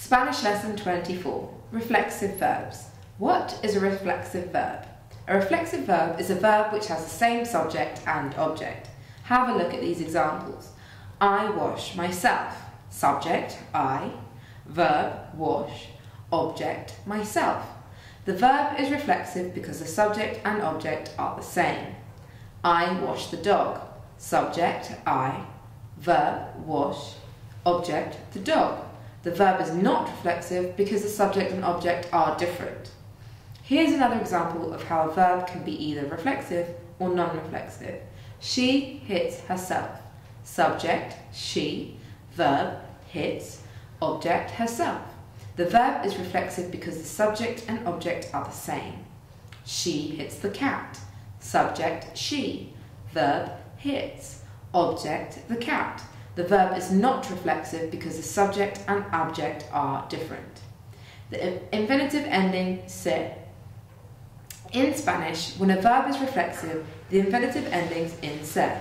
Spanish lesson 24, reflexive verbs. What is a reflexive verb? A reflexive verb is a verb which has the same subject and object. Have a look at these examples. I wash myself. Subject, I. Verb, wash. Object, myself. The verb is reflexive because the subject and object are the same. I wash the dog. Subject, I. Verb, wash. Object, the dog. The verb is not reflexive because the subject and object are different. Here's another example of how a verb can be either reflexive or non-reflexive. She hits herself. Subject, she. Verb, hits. Object, herself. The verb is reflexive because the subject and object are the same. She hits the cat. Subject, she. Verb, hits. Object, the cat. The verb is not reflexive because the subject and object are different. The infinitive ending se. In Spanish, when a verb is reflexive, the infinitive endings in se.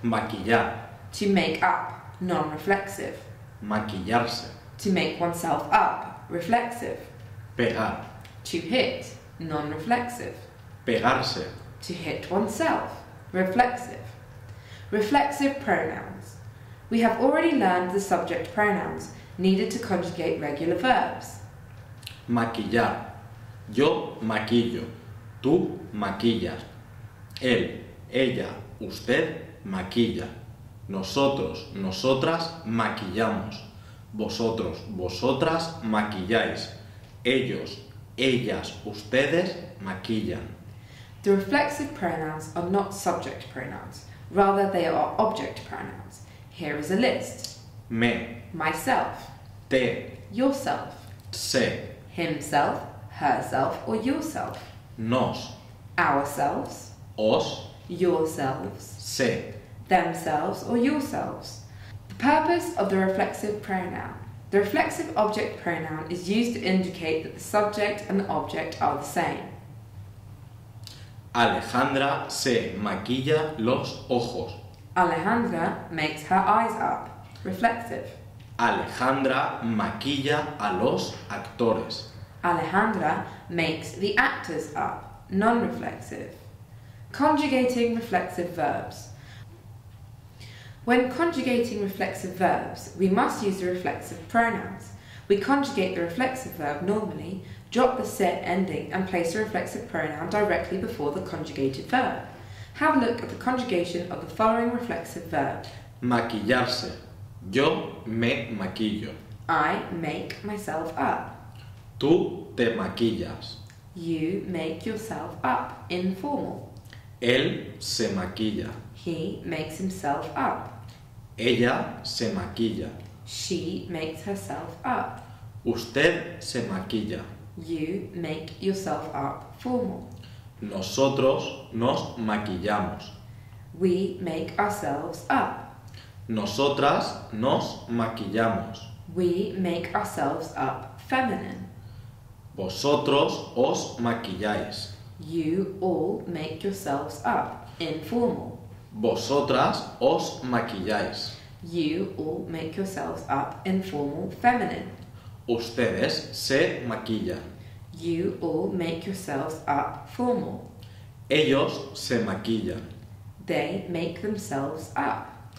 Maquillar. To make up, non-reflexive. Maquillarse. To make oneself up, reflexive. Pegar. To hit, non-reflexive. Pegarse. To hit oneself, reflexive. Reflexive pronouns. We have already learned the subject pronouns needed to conjugate regular verbs. Maquillar. Yo maquillo. Tú maquillas. Él, ella, usted maquilla. Nosotros, nosotras maquillamos. Vosotros, vosotras maquilláis. Ellos, ellas, ustedes maquillan. The reflexive pronouns are not subject pronouns. Rather, they are object pronouns. Here is a list. Me. Myself. Te. Yourself. Se. Himself, herself, or yourself. Nos. Ourselves. Os. Yourselves. Se. Themselves, or yourselves. The purpose of the reflexive pronoun. The reflexive object pronoun is used to indicate that the subject and the object are the same. Alejandra se maquilla los ojos. Alejandra makes her eyes up. Reflexive. Alejandra maquilla a los actores. Alejandra makes the actors up. Non-reflexive. Conjugating reflexive verbs. When conjugating reflexive verbs, we must use the reflexive pronouns. We conjugate the reflexive verb normally, drop the se ending and place the reflexive pronoun directly before the conjugated verb. Have a look at the conjugation of the following reflexive verb. Maquillarse. Yo me maquillo. I make myself up. Tú te maquillas. You make yourself up. Informal. Él se maquilla. He makes himself up. Ella se maquilla. She makes herself up. Usted se maquilla. You make yourself up. Formal. Nosotros nos maquillamos. We make ourselves up. Nosotras nos maquillamos. We make ourselves up. Feminine. Vosotros os maquilláis. You all make yourselves up. Informal. Vosotras os maquilláis. You all make yourselves up. Informal. Feminine. Ustedes se maquillan. You all make yourselves up. Formal. Ellos se maquillan. They make themselves up.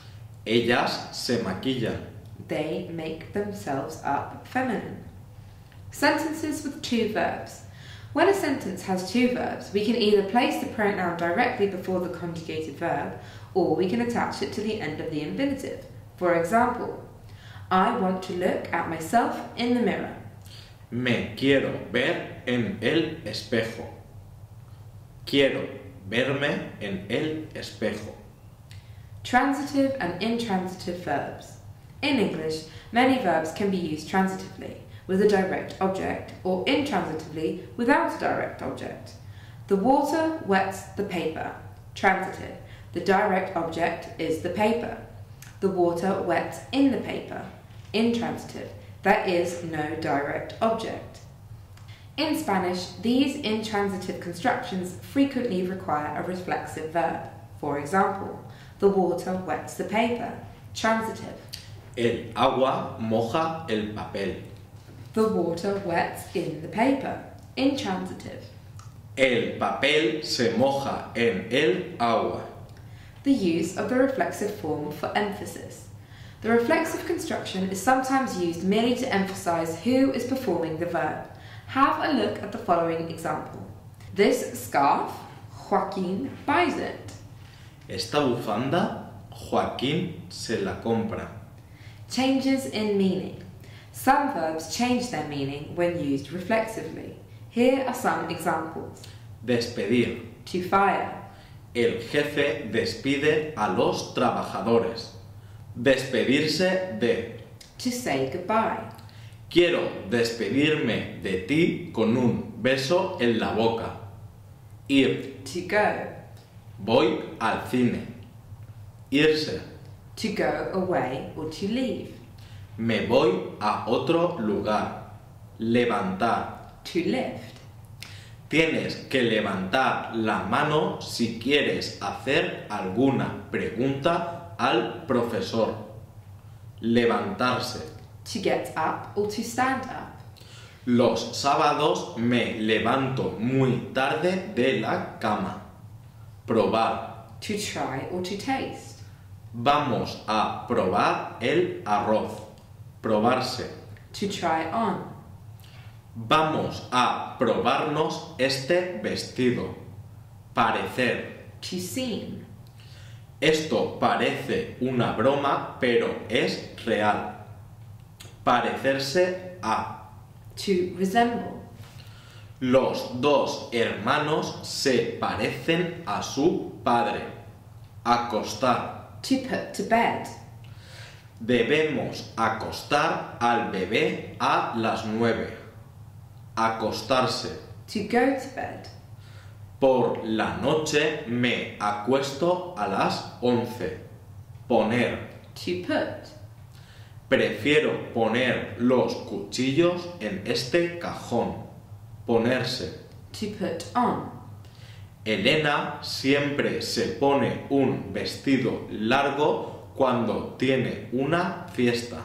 Ellas se maquillan. They make themselves up. Feminine. Sentences with two verbs. When a sentence has two verbs, we can either place the pronoun directly before the conjugated verb, or we can attach it to the end of the infinitive. For example, I want to look at myself in the mirror. Me quiero ver en el espejo. Quiero verme en el espejo. Transitive and intransitive verbs. In English, many verbs can be used transitively with a direct object or intransitively without a direct object. The water wets the paper. Transitive. The direct object is the paper. The water wets in the paper. Intransitive. There is no direct object. In Spanish, these intransitive constructions frequently require a reflexive verb. For example, the water wets the paper. Transitive. El agua moja el papel. The water wets in the paper. Intransitive. El papel se moja en el agua. The use of the reflexive form for emphasis. The reflexive construction is sometimes used merely to emphasize who is performing the verb. Have a look at the following example. This scarf, Joaquín buys it. Esta bufanda, Joaquín se la compra. Changes in meaning. Some verbs change their meaning when used reflexively. Here are some examples. Despedir. To fire. El jefe despide a los trabajadores. Despedirse de. To say goodbye. Quiero despedirme de ti con un beso en la boca. Ir. To go. Voy al cine. Irse. To go away or to leave. Me voy a otro lugar. Levantar. To lift. Tienes que levantar la mano si quieres hacer alguna pregunta al profesor. Levantarse. To get up or to stand up. Los sábados me levanto muy tarde de la cama. Probar. To try or to taste. Vamos a probar el arroz. Probarse. To try on. Vamos a probarnos este vestido. Parecer. To seem. Esto parece una broma, pero es real. Parecerse a. To resemble. Los dos hermanos se parecen a su padre. Acostar. To put to bed. Debemos acostar al bebé a las 9. Acostarse. To go to bed. Por la noche me acuesto a las 11. Poner. To put. Prefiero poner los cuchillos en este cajón. Ponerse. To put on. Elena siempre se pone un vestido largo cuando tiene una fiesta.